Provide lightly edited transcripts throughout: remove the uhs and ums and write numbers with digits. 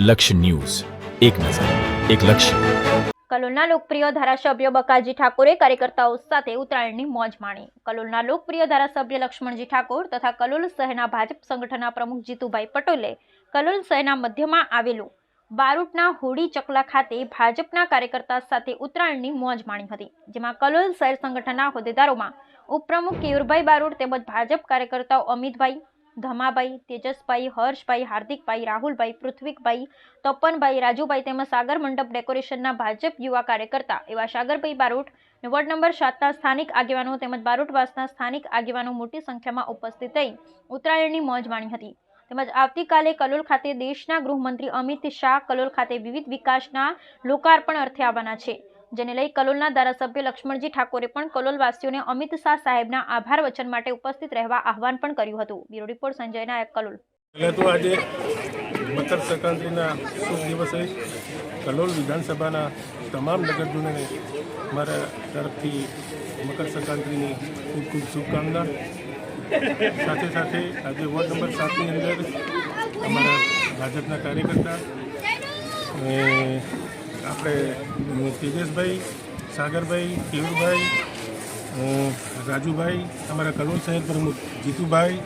લક્ષ્ય ન્યૂઝ, એક નજર, એક લક્ષ્ય. કલોલના લોકપ્રિય ધારાસભ્ય બકાજી ઠાકોરે કાર્યકર્તાઓ સાથે ઉત્તરાયણની મોજ માણી. કલોલના લોકપ્રિય ધારાસભ્ય લક્ષ્મણજી ઠાકોર તથા કલોલ શહેરના ભાજપ સંગઠનના પ્રમુખ જીતુભાઈ પટેલે કલોલ શહેરના મધ્યમાં આવેલું બારોટના હોડી ચકલા ખાતે ભાજપના કાર્યકર્તા સાથે ઉત્તરાયણની મોજ માણી હતી, જેમાં કલોલ શહેર સંગઠનના હોદ્દેદારોમાં ઉપપ્રમુખ કેયુરભાઈ બારોટ તેમજ ભાજપ કાર્યકર્તાઓ અમિતભાઈ, ધમાભાઈ, તેજસભાઈ, હર્ષભાઈ, હાર્દિકભાઈ, રાહુલભાઈ, પૃથ્વીકભાઈ, તપનભાઈ, રાજુભાઈ તેમજ સાગર મંડપ ડેકોરેશનના ભાજપ યુવા કાર્યકર્તા એવા સાગરભાઈ બારોટ, વોર્ડ નંબર 7ના સ્થાનિક આગેવાનો તેમજ બારોટવાસના સ્થાનિક આગેવાનો મોટી સંખ્યામાં ઉપસ્થિત રહી ઉત્તરાયણની મોજ માણી હતી. તેમજ આવતીકાલે કલોલ ખાતે દેશના ગૃહમંત્રી અમિત શાહ કલોલ ખાતે વિવિધ વિકાસના લોકાર્પણ અર્થે આવવાના છે, જેને લઈ કલોલના ધારાસભ્ય લક્ષ્મણજી ઠાકોરે પણ કલોલવાસીઓને અમિત શાહ સાહેબના આભાર વચન માટે ઉપસ્થિત રહેવા આહવાન પણ કર્યું હતું. બ્યુરો રિપોર્ટ સંજય નાયક, કલોલ. તો આજે મકર સંક્રાંતિના શુભ દિવસે કલોલ વિધાનસભાના તમામ નગરજનોને મારા તરફથી મકર સંક્રાંતિની ખૂબ ખૂબ શુભકામના. સાથે સાથે આજે વોર્ડ નંબર 7ની અંદર અમારા ભાજપના કાર્યકર્તા આપણે તેજસભાઈ, સાગરભાઈ, કેયુરભાઈ, રાજુભાઈ, અમારા કલોલ શહેર પ્રમુખ જીતુભાઈ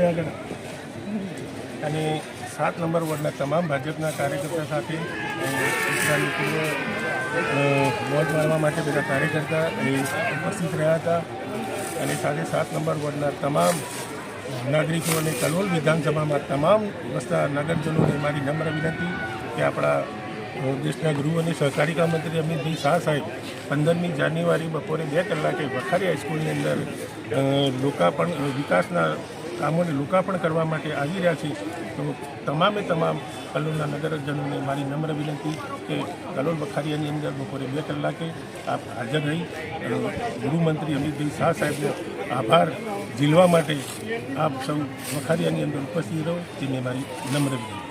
આગળ અને 7 નંબર વોર્ડના તમામ ભાજપના કાર્યકર્તા સાથે મોજ માણવા માટે બધા કાર્યકર્તા ઉપસ્થિત રહ્યા હતા. અને સાથે 7 નંબર વોર્ડના તમામ નાગરિકો અને કલોલ વિધાનસભામાં તમામ વસતા નગરજનોને મારી નમ્ર વિનંતી કે આપણા દેશના ગૃહ અને સહકારિતા મંત્રી અમિતભાઈ શાહ સાહેબ 15મી જાન્યુઆરી બપોરે 2 કલાકે વખારી હાઈસ્કૂલની અંદર વિકાસના કામોને લોકાર્પણ કરવા માટે આવી રહ્યા છે. તો તમામે તમામ કલોલના નગરજનોને મારી નમ્ર વિનંતી કે કલોલ વખારિયાની અંદર બપોરે 2 કલાકે આપ હાજર રહી ગૃહમંત્રી અમિતભાઈ શાહ સાહેબનો આભાર ઝીલવા માટે આપ સૌ વખારિયાની અંદર ઉપસ્થિત રહો, તેની મારી નમ્ર વિનંતી.